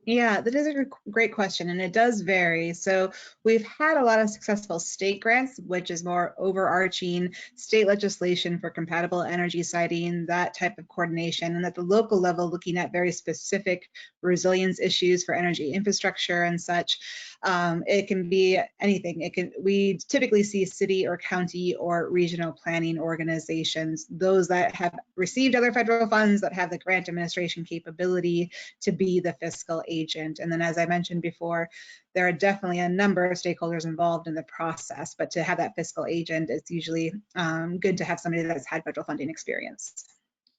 Yeah, that is a great question, and it does vary. So we've had a lot of successful state grants, which is more overarching state legislation for compatible energy siting, that type of coordination. And at the local level, looking at very specific resilience issues for energy infrastructure and such. It can be anything. We typically see city or county or regional planning organizations, those that have received other federal funds, that have the grant administration capability to be the fiscal agent. And then, as I mentioned before, there are definitely a number of stakeholders involved in the process, but to have that fiscal agent, it's usually good to have somebody that's had federal funding experience.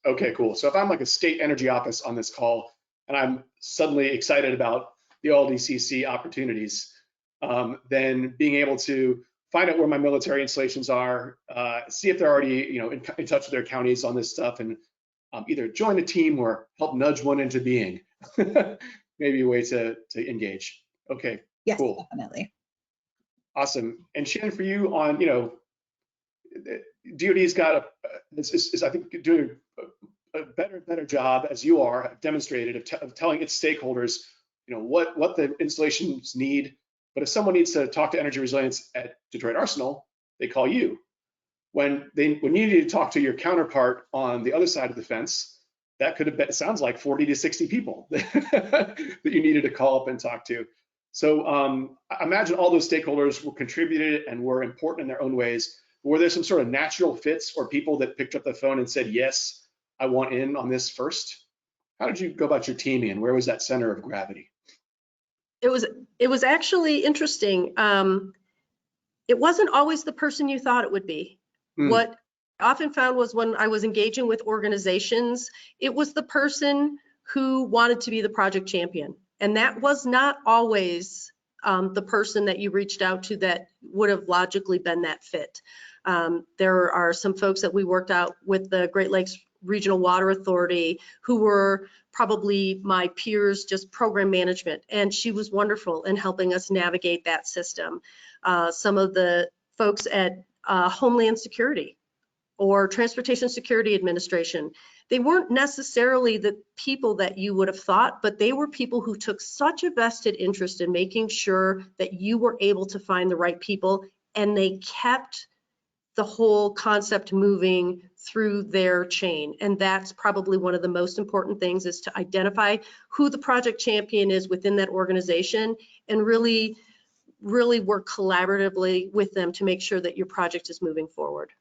Okay, cool. So if I'm like a state energy office on this call and I'm suddenly excited about the LDCC opportunities, then being able to find out where my military installations are, see if they're already in touch with their counties on this stuff, and either join a team or help nudge one into being maybe a way to engage. Okay, yes, cool. Definitely. Awesome. And Shannon, for you on, DoD's got is I think doing a better job, as you are, have demonstrated, of telling its stakeholders what the installations need. But if someone needs to talk to energy resilience at Detroit Arsenal, they call you. When you need to talk to your counterpart on the other side of the fence, that could have been, it sounds like 40 to 60 people that you needed to call up and talk to. So I imagine all those stakeholders were contributed and were important in their own ways. Were there some sort of natural fits or people that picked up the phone and said, yes, I want in on this first? How did you go about your teaming, and where was that center of gravity? It was actually interesting. It wasn't always the person you thought it would be. What I often found was when I was engaging with organizations, it was the person who wanted to be the project champion. And that was not always the person that you reached out to that would have logically been that fit. There are some folks that we worked out with the Great Lakes Regional Water Authority who were probably my peers, just program management, and she was wonderful in helping us navigate that system. Some of the folks at Homeland Security or Transportation Security Administration, they weren't necessarily the people that you would have thought, but they were people who took such a vested interest in making sure that you were able to find the right people, and they kept the whole concept moving through their chain. And that's probably one of the most important things, is to identify who the project champion is within that organization and really work collaboratively with them to make sure that your project is moving forward.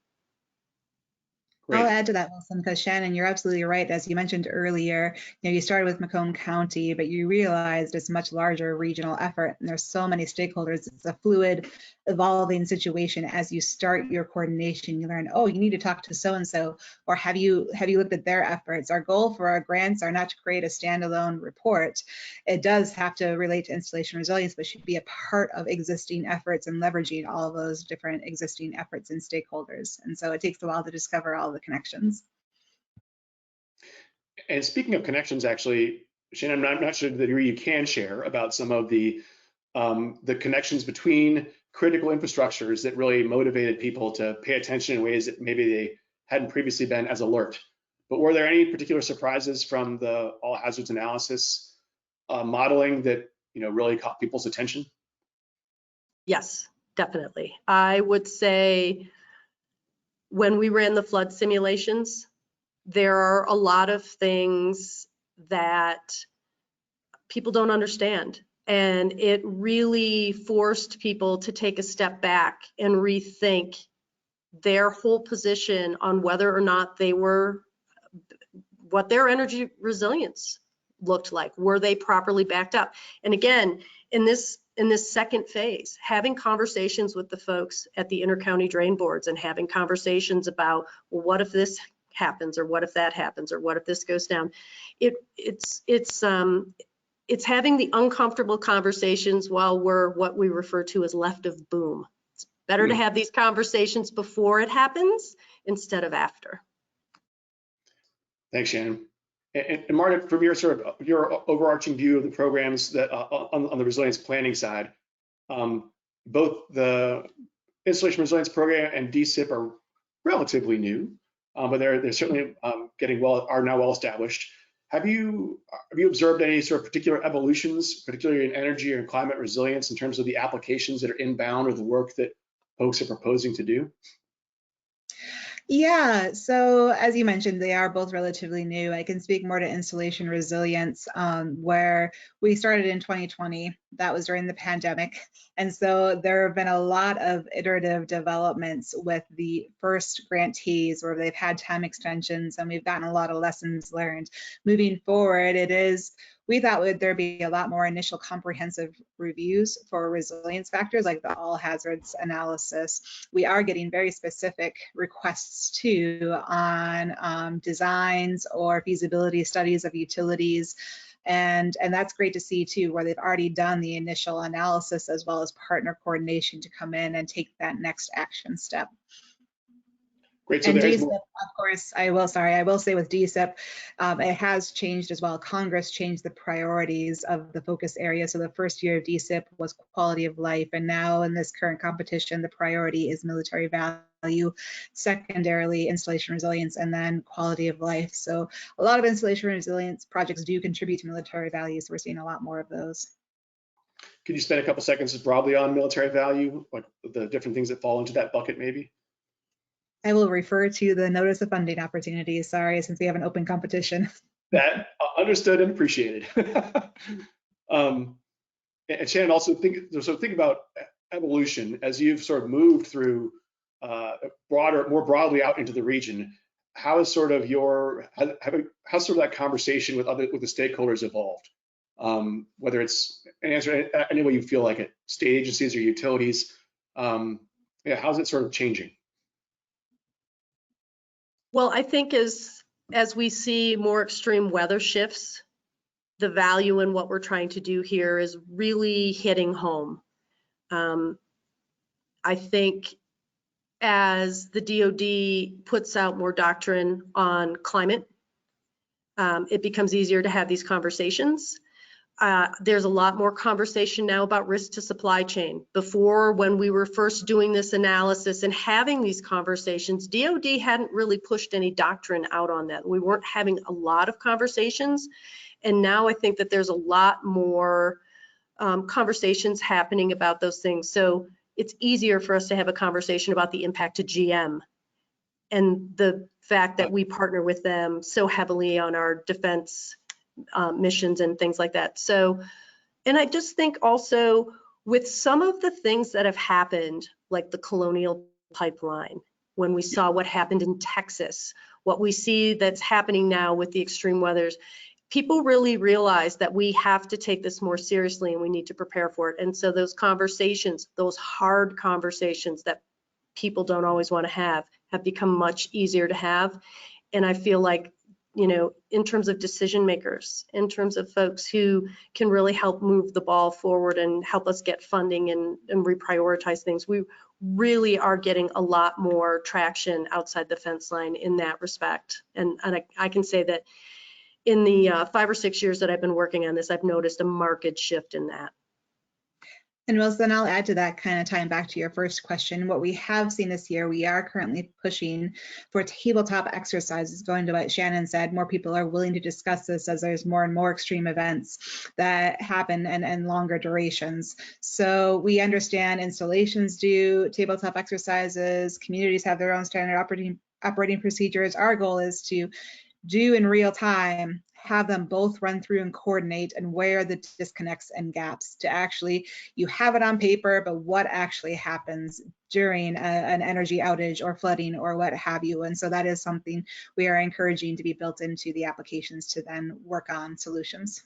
Great. I'll add to that, Wilson, because Shannon, you're absolutely right. As you mentioned earlier, you started with Macomb County, but you realized it's a much larger regional effort, and there's so many stakeholders. It's a fluid, evolving situation. As you start your coordination, you learn, oh, you need to talk to so-and-so, or have you looked at their efforts? Our goal for our grants are not to create a standalone report. It does have to relate to installation resilience, but should be a part of existing efforts and leveraging all of those different existing efforts and stakeholders. And so it takes a while to discover all the connections. And speaking of connections, actually, Shannon, I'm not sure the degree you can share about some of the connections between critical infrastructures that really motivated people to pay attention in ways that maybe they hadn't previously been as alert. But were there any particular surprises from the all hazards analysis modeling that really caught people's attention? Yes, definitely. I would say when we ran the flood simulations, there are a lot of things that people don't understand. And it really forced people to take a step back and rethink their whole position on whether or not they were, what their energy resilience looked like. Were they properly backed up? And again, in this second phase, having conversations with the folks at the intercounty drain boards and having conversations about, well, what if this happens, or what if that happens, or what if this goes down? It's having the uncomfortable conversations while we're what we refer to as left of boom. It's better to have these conversations before it happens instead of after. Thanks, Shannon. And Marta, from your your overarching view of the programs that on the resilience planning side, both the Installation Resilience Program and DSIP are relatively new, but they're certainly are now well established. Have you observed any sort of particular evolutions, particularly in energy or climate resilience, in terms of the applications that are inbound or the work that folks are proposing to do? Yeah, so as you mentioned, they are both relatively new. I can speak more to installation resilience, where we started in 2020. That was during the pandemic. And so there have been a lot of iterative developments with the first grantees where they've had time extensions, and we've gotten a lot of lessons learned. Moving forward, we thought there'd be a lot more initial comprehensive reviews for resilience factors like the all hazards analysis. We are getting very specific requests too on designs or feasibility studies of utilities. And that's great to see too, where they've already done the initial analysis as well as partner coordination to come in and take that next action step. Great. So and DSIP, of course, I will say with DSIP, it has changed as well. Congress changed the priorities of the focus area. So the first year of DSIP was quality of life. And now in this current competition, the priority is military value, secondarily installation resilience, and then quality of life. So a lot of installation resilience projects do contribute to military value. So we're seeing a lot more of those. Could you spend a couple seconds just broadly on military value, like the different things that fall into that bucket maybe? I will refer to the notice of funding opportunities, sorry, since we have an open competition. That understood and appreciated. And Shannon, also think about evolution as you've sort of moved through more broadly out into the region. How is sort of that conversation with the stakeholders evolved? Whether it's any way you feel like it, state agencies or utilities, how's it sort of changing? Well, I think as we see more extreme weather shifts the value in what we're trying to do here is really hitting home. I think as the DoD puts out more doctrine on climate, it becomes easier to have these conversations. There's a lot more conversation now about risk to supply chain. Before, when we were first doing this analysis and having these conversations, DoD hadn't really pushed any doctrine out on that. We weren't having a lot of conversations. And now I think that there's a lot more conversations happening about those things. So it's easier for us to have a conversation about the impact to GM and the fact that we partner with them so heavily on our defense missions and things like that. So, and I just think also with some of the things that have happened, like the Colonial Pipeline, when we saw what happened in Texas, what we see that's happening now with the extreme weathers, people really realize that we have to take this more seriously and we need to prepare for it. And so those conversations, those hard conversations that people don't always want to have become much easier to have. And I feel like, you know, in terms of decision makers, in terms of folks who can really help move the ball forward and help us get funding and reprioritize things, we really are getting a lot more traction outside the fence line in that respect. And I can say that in the 5 or 6 years that I've been working on this, I've noticed a marked shift in that. And Wilson, then I'll add to that, kind of tying back to your first question. What we have seen this year, we are currently pushing for tabletop exercises. Going to what Shannon said, more people are willing to discuss this as there's more and more extreme events that happen and longer durations. So we understand installations do tabletop exercises, communities have their own standard operating procedures. Our goal is to do in real time, have them both run through and coordinate, and where the disconnects and gaps to actually, you have it on paper, but what actually happens during an energy outage or flooding or what have you. And so that is something we are encouraging to be built into the applications to then work on solutions.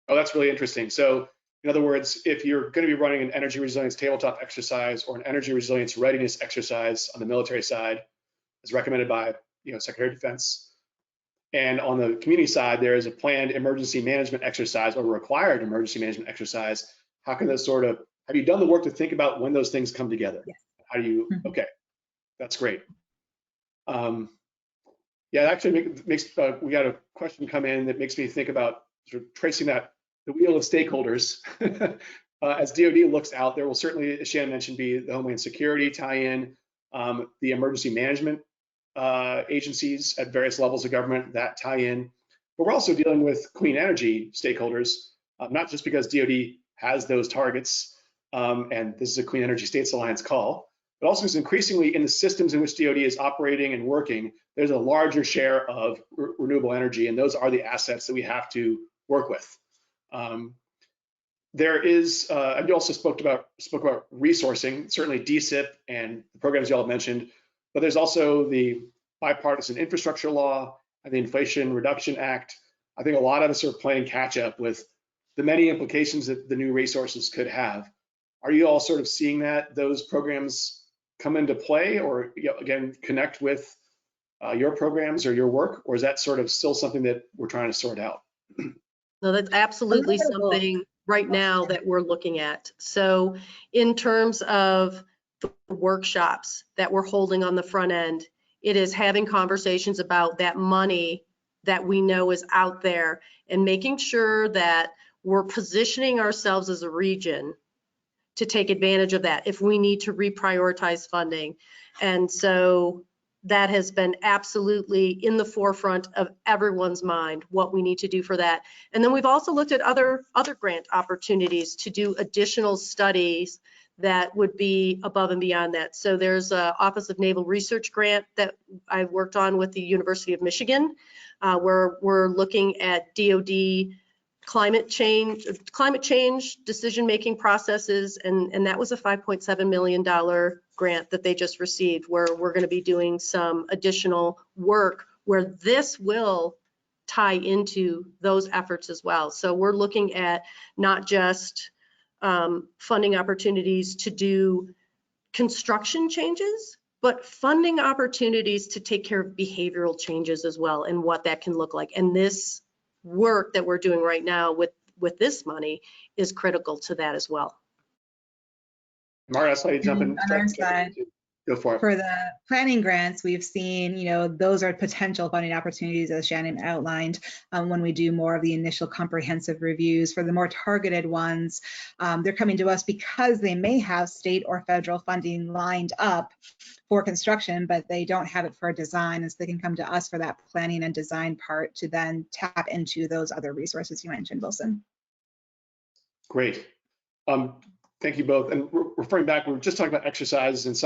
Oh, that's really interesting. So in other words, if you're going to be running an energy resilience tabletop exercise or an energy resilience readiness exercise on the military side, as recommended by, you know, Secretary of Defense, and on the community side, there is a planned emergency management exercise or required emergency management exercise. How can those sort of, have you done the work to think about when those things come together? Yes. How do you, okay, that's great. Yeah, it actually makes, we got a question come in that makes me think about sort of tracing that, the wheel of stakeholders. As DoD looks out, there will certainly, as Shannon mentioned, be the Homeland Security tie-in, the emergency management agencies at various levels of government that tie in. But we're also dealing with clean energy stakeholders, not just because DoD has those targets, and this is a Clean Energy States Alliance call, but also because increasingly in the systems in which DoD is operating and working, there's a larger share of renewable energy, and those are the assets that we have to work with. There is, and you also spoke about resourcing, certainly DSIP and the programs you all mentioned, but there's also the bipartisan infrastructure law and the Inflation Reduction Act. I think a lot of us are playing catch up with the many implications that the new resources could have. Are you all sort of seeing that those programs come into play, or, you know, again, connect with your programs or your work, or is that sort of still something that we're trying to sort out? No, that's absolutely something right now that we're looking at. So in terms of the workshops that we're holding on the front end, it is having conversations about that money that we know is out there and making sure that we're positioning ourselves as a region to take advantage of that if we need to reprioritize funding. And so that has been absolutely in the forefront of everyone's mind, what we need to do for that. And then we've also looked at other grant opportunities to do additional studies that would be above and beyond that. So there's an Office of Naval Research grant that I've worked on with the University of Michigan, where we're looking at DoD climate change decision-making processes, and that was a $5.7 million grant that they just received, where we're going to be doing some additional work where this will tie into those efforts as well. So we're looking at not just funding opportunities to do construction changes, but funding opportunities to take care of behavioral changes as well and what that can look like. And this work that we're doing right now with this money is critical to that as well. Mara, I saw you jump in. On our side, Go for it. for the planning grants, we've seen, those are potential funding opportunities, as Shannon outlined, when we do more of the initial comprehensive reviews. For the more targeted ones, they're coming to us because they may have state or federal funding lined up for construction, but they don't have it for design, and so they can come to us for that planning and design part to then tap into those other resources you mentioned, Wilson. Great. Thank you both. And referring back, we were just talking about exercises, and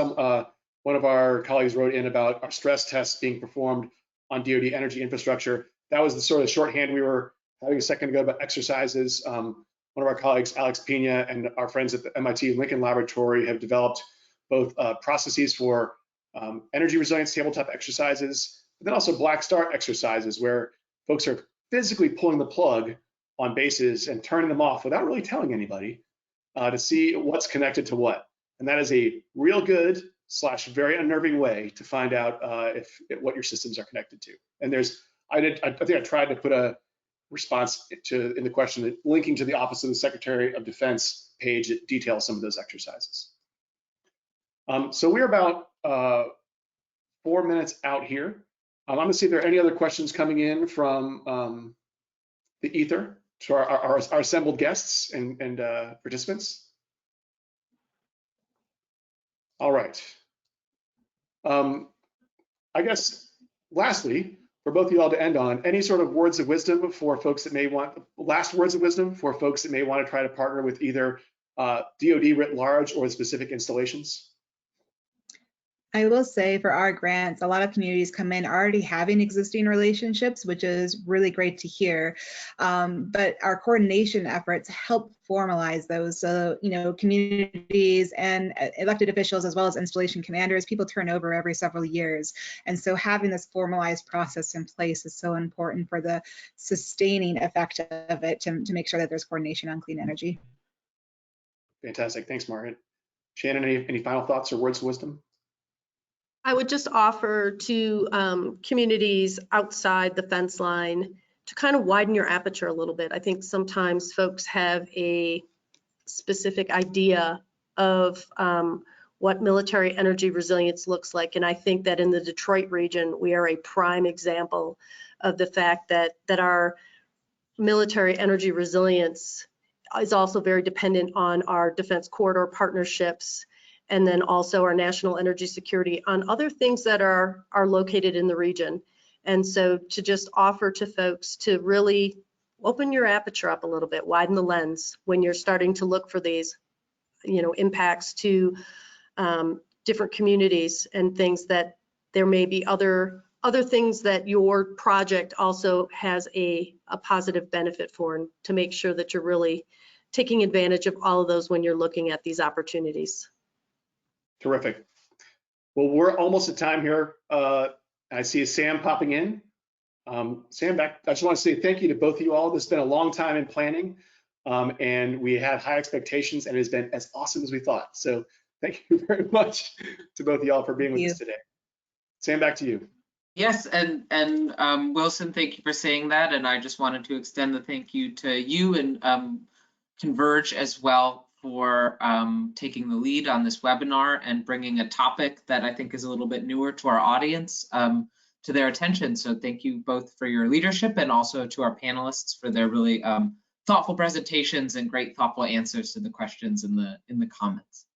one of our colleagues wrote in about our stress tests being performed on DoD energy infrastructure. That was the sort of shorthand we were having a second ago about exercises. One of our colleagues, Alex Pena, and our friends at the MIT Lincoln Laboratory have developed both processes for energy resilience tabletop exercises, but then also Black Start exercises where folks are physically pulling the plug on bases and turning them off without really telling anybody to see what's connected to what. And that is a real good / very unnerving way to find out what your systems are connected to. And I think I tried to put a response in the question linking to the Office of the Secretary of Defense page that details some of those exercises. So we're about 4 minutes out here. I'm going to see if there are any other questions coming in from the ether to our assembled guests and participants. All right. I guess lastly, for both of you all to end on, any sort of words of wisdom for folks that may want, last words of wisdom for folks that may want to try to partner with either DoD writ large or specific installations? I will say for our grants, a lot of communities come in already having existing relationships, which is really great to hear. But our coordination efforts help formalize those. So, communities and elected officials, as well as installation commanders, people turn over every several years. And so having this formalized process in place is so important for the sustaining effect of it to make sure that there's coordination on clean energy. Fantastic. Thanks, Margaret. Shannon, any final thoughts or words of wisdom? I would just offer to communities outside the fence line to kind of widen your aperture a little bit. I think sometimes folks have a specific idea of what military energy resilience looks like. And I think that in the Detroit region, we are a prime example of the fact that our military energy resilience is also very dependent on our defense corridor partnerships, and then also our national energy security on other things that are located in the region. And so to just offer to folks to really open your aperture up a little bit, widen the lens when you're starting to look for these, impacts to different communities and things that there may be other things that your project also has a positive benefit for, and to make sure that you're really taking advantage of all of those when you're looking at these opportunities. Terrific. Well, we're almost at time here. I see Sam popping in. Sam, I just want to say thank you to both of you all. This has been a long time in planning, and we had high expectations, and it has been as awesome as we thought. So thank you very much to both of y'all for being with us today. Sam, back to you. Yes, and Wilson, thank you for saying that. And I just wanted to extend the thank you to you and Converge as well for taking the lead on this webinar and bringing a topic that I think is a little bit newer to our audience to their attention. So thank you both for your leadership, and also to our panelists for their really thoughtful presentations and great thoughtful answers to the questions in the comments.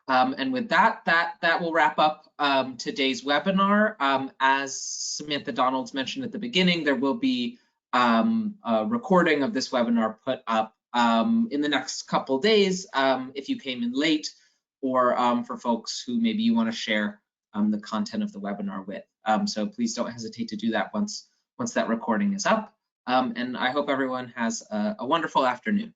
And with that will wrap up today's webinar. As Samantha Donalds mentioned at the beginning, there will be a recording of this webinar put up in the next couple days if you came in late, or for folks who maybe you want to share the content of the webinar with. So please don't hesitate to do that once that recording is up. And I hope everyone has a wonderful afternoon.